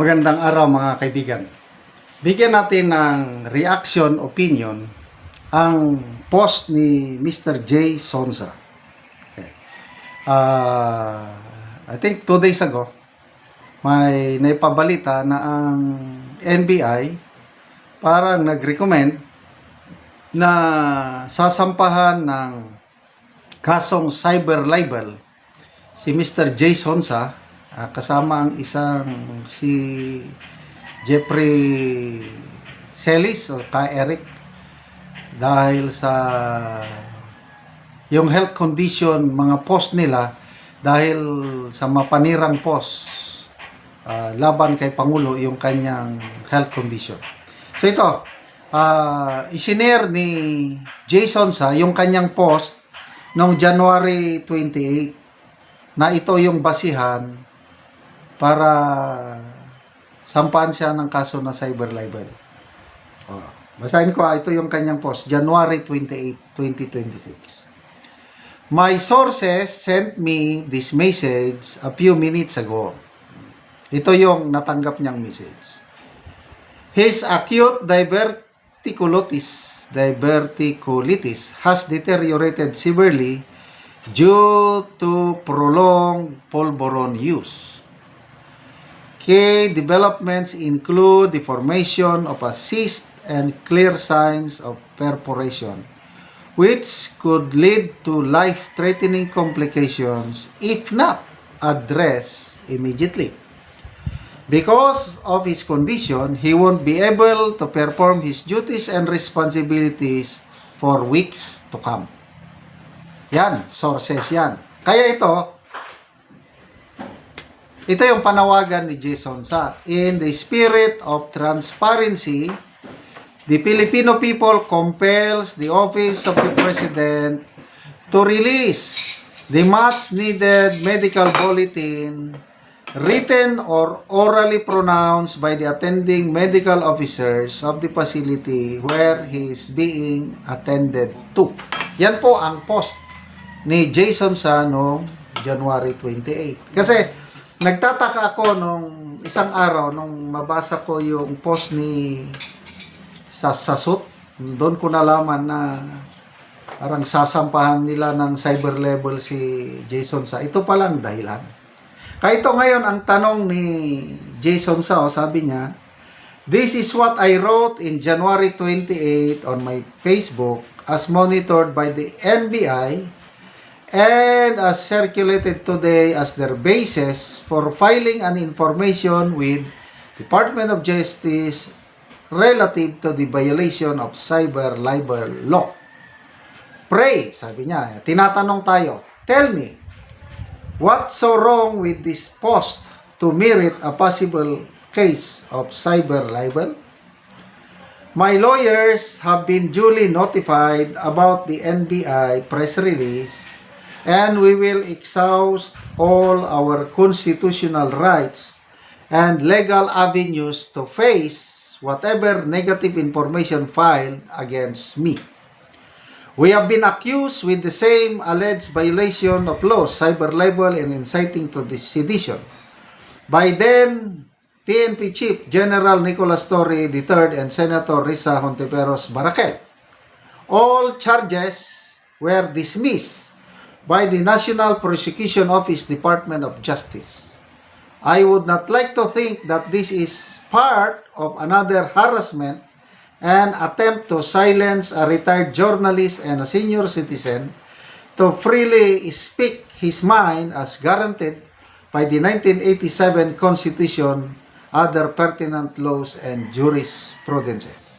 Magandang araw mga kaibigan. Bigyan natin ng reaction, opinion ang post ni Mr. J. Sonsa. Okay. I think 2 days ago, may naipabalita na ang NBI parang nag-recommend na sasampahan ng kasong cyber libel si Mr. J. Sonsa kasama ang isang si Jeffrey Celis o Ka Eric dahil sa yung health condition, mga post nila dahil sa mapanirang post laban kay Pangulo yung kanyang health condition. So ito, isinare ni Jason sa yung kanyang post noong January 28 na ito yung basihan para sampahan siya ng kaso na cyber libel. Basahin ko, ito yung kanyang post, January 28, 2026. My sources sent me this message a few minutes ago. Ito yung natanggap niyang message. His acute diverticulitis has deteriorated severely due to prolonged pulveron use. Key developments include the formation of a cyst and clear signs of perforation, which could lead to life-threatening complications if not addressed immediately. Because of his condition, he won't be able to perform his duties and responsibilities for weeks to come. Yan, sources yan. Kaya ito yung panawagan ni Jason sa in the spirit of transparency, the Filipino people compels the office of the President to release the much needed medical bulletin written or orally pronounced by the attending medical officers of the facility where he is being attended to. Yan po ang post ni Jason sa noong January 28. Kasi nagtataka ako nung isang araw nung mabasa ko yung post ni Sasut. Doon ko nalaman na parang sasampahan nila ng cyber level si Jason sa. Ito palang dahilan. Kaya ito ngayon ang tanong ni Jason sa, sabi niya, "This is what I wrote in January 28 on my Facebook as monitored by the NBI and as circulated today as their basis for filing an information with Department of Justice relative to the violation of cyber libel law. Pray," sabi niya, tinatanong tayo, "tell me, what's so wrong with this post to merit a possible case of cyber libel? My lawyers have been duly notified about the NBI press release and we will exhaust all our constitutional rights and legal avenues to face whatever negative information filed against me. We have been accused with the same alleged violation of laws, cyber libel and inciting to sedition by then PNP Chief General Nicolas Torre III and Senator Risa Hontiveros Barakel. All charges were dismissed by the National Prosecution Office, Department of Justice. I would not like to think that this is part of another harassment and attempt to silence a retired journalist and a senior citizen to freely speak his mind as guaranteed by the 1987 Constitution, other pertinent laws and jurisprudences."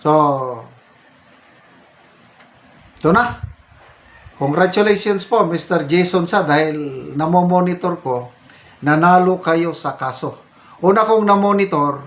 So, ito na. Congratulations po, Mr. Jason sa, dahil namomonitor ko, nanalo kayo sa kaso. Una kong namonitor,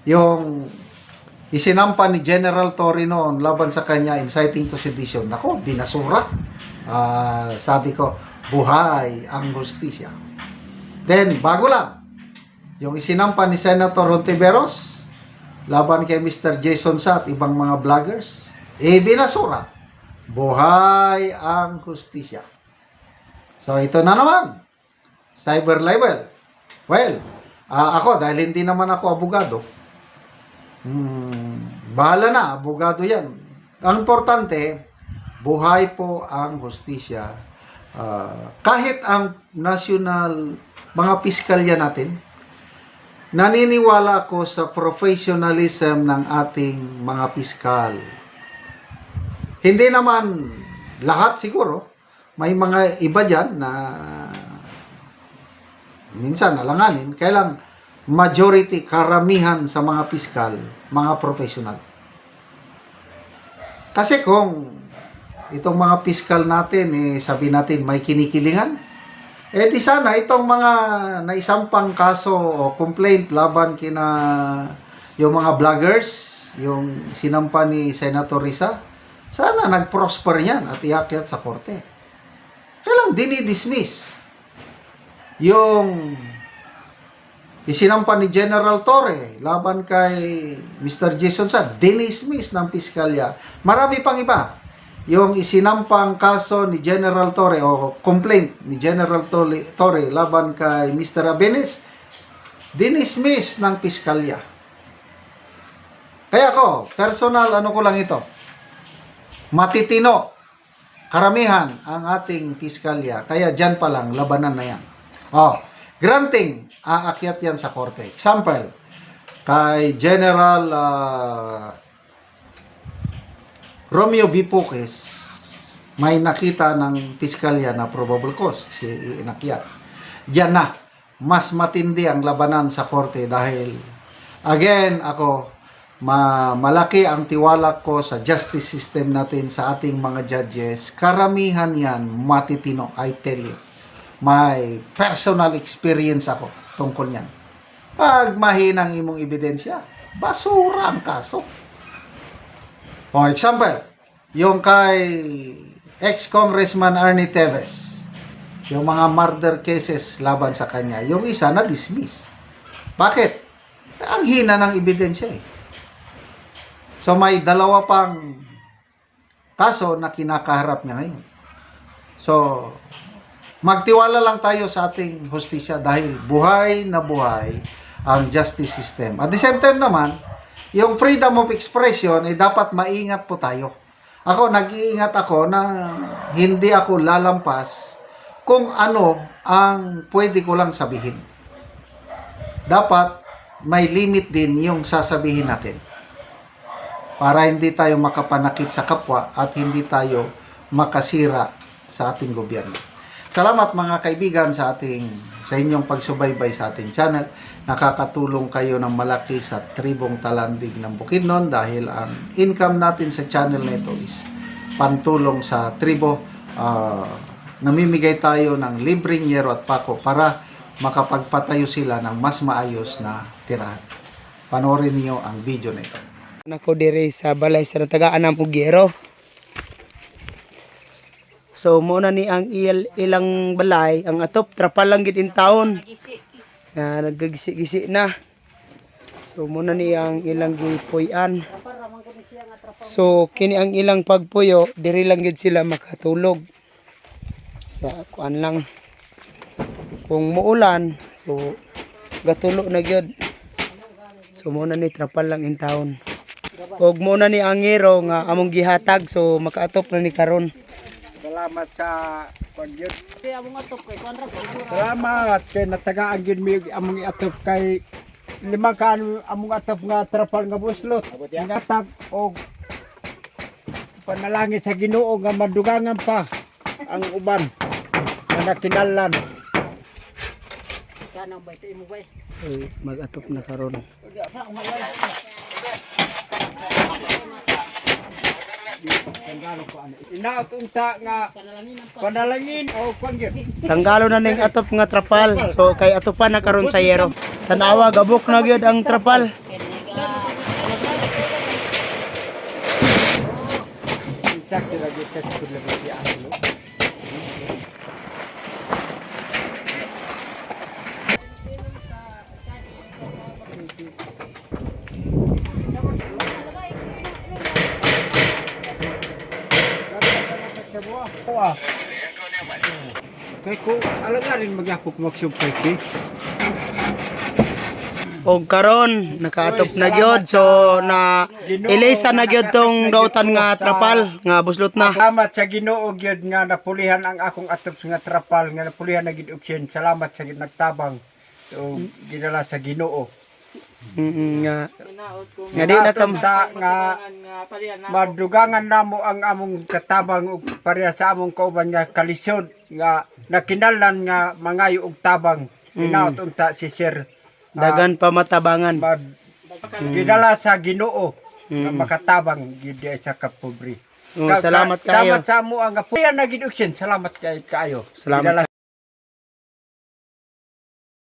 yung isinampa ni General Torre noon laban sa kanya, inciting to sedition. Ako, binasura. Sabi ko, buhay ang hustisya. Then, bago lang, yung isinampa ni Senator Hontiveros laban kay Mr. Jason sa at ibang mga vloggers, binasura. Buhay ang hustisya. So, ito na naman. Cyber libel. Well, Ako, dahil hindi naman ako abogado, bahala na, abogado yan. Ang importante, buhay po ang hustisya. Kahit ang national, mga piskalya natin, naniniwala ako sa professionalism ng ating mga piskal. Hindi naman lahat siguro. May mga iba dyan na minsan alanganin. Kailang majority, karamihan sa mga piskal, mga professional. Kasi kung itong mga piskal natin, sabi natin may kinikilingan, di sana itong mga naisampang kaso o complaint laban kina yung mga vloggers, yung sinampa ni Senator Risa, sana nag-prosper yan at iakyat sa korte. Kailang dinidismiss yung isinampa ni General Torre laban kay Mr. Jason Sa, dinismiss ng piskalya. Marami pang iba. Yung isinampang kaso ni General Torre o complaint ni General Torre laban kay Mr. Abenes, dinismiss ng piskalya. Kaya ako, personal, ano ko lang ito, matitino, karamihan ang ating piskalya. Kaya dyan pa lang, labanan na yan. Granting, aakyat yan sa korte. Example, kay General Romeo V. Puques, may nakita ng piskalya na probable cause, si inakyat. Yan na, mas matindi ang labanan sa korte dahil, again, ako, malaki ang tiwala ko sa justice system natin, sa ating mga judges. Karamihan yan, matitino, I tell you. May personal experience ako tungkol yan. Pag mahinang imong ebidensya, basura ang kaso. Example, yung kay ex-congressman Ernie Teves, yung mga murder cases laban sa kanya, yung isa na-dismiss. Bakit? Ang hina ng ebidensya eh. So may dalawa pang kaso na kinakaharap niya ngayon. So, magtiwala lang tayo sa ating hustisya dahil buhay na buhay ang justice system. At the same time naman, yung freedom of expression, dapat maingat po tayo. Ako, nag-iingat ako na hindi ako lalampas kung ano ang pwede ko lang sabihin. Dapat may limit din yung sasabihin natin para hindi tayo makapanakit sa kapwa at hindi tayo makasira sa ating gobyerno. Salamat mga kaibigan sa inyong pagsubaybay sa ating channel. Nakakatulong kayo ng malaki sa tribong Talandig ng Bukidnon dahil ang income natin sa channel na ito is pantulong sa tribo. Namimigay tayo ng libreng yero at pako para makapagpatayo sila ng mas maayos na tirahan. Panoorin niyo ang video na ito. Ako dire sa balay sa tagaan ng Pugyero. So muna ni ang ilang balay, ang atop trapal lang gid in taon. Nagagisi-gisi na. So muna ni ang ilang gipuy-an. So kini ang ilang pagpuyo, diri lang gid sila makatulog. Sa kuan lang. Kung muulan, so gatulo na gyud. So muna ni trapal lang in taon. Og muna ni angero nga among gihatag, so makaatop na ni karon. Salamat sa paggyud. Salamat kay natagaan gyud mi among iatop kay lima ka among atop nga trapal nga buslot. Ngatag og panalangin sa Ginoo nga madugangan pa ang uban nga nakinalan. So mag-atop na karon. Inaot unta nga panalangin o pangyud. Tanggalo na ning atop nga trapal. So kay atopan na karon sa yero. Tanawa gabok na gyud ang trapal. Sakto lagi sa kulo lagi ano. Kay ko alagarin magyapok magsumpay ki. Og karon nakaatop na gyud so na ilisa na gyud tong dautan nga trapal nga buslot na. Salamat sa Ginoo gyud nga napulihan ang akong atop nga trapal nga napulihan na gid og siyen. Salamat sa nagtabang. So gidala sa Ginoo. Nga di na kam nga madugangan namo ang among katabang ug pareha sa among kauban nga kalisod nga nakinahanglan nga mangayo og tabang. Inaot unta si Sir dagan pa matabangan. Gidala sa Ginoo nga makatabang gid sa kapobre. Salamat kayo. Salamat sa amo ang pulihan na gid og siyen. Salamat kayo. Salamat.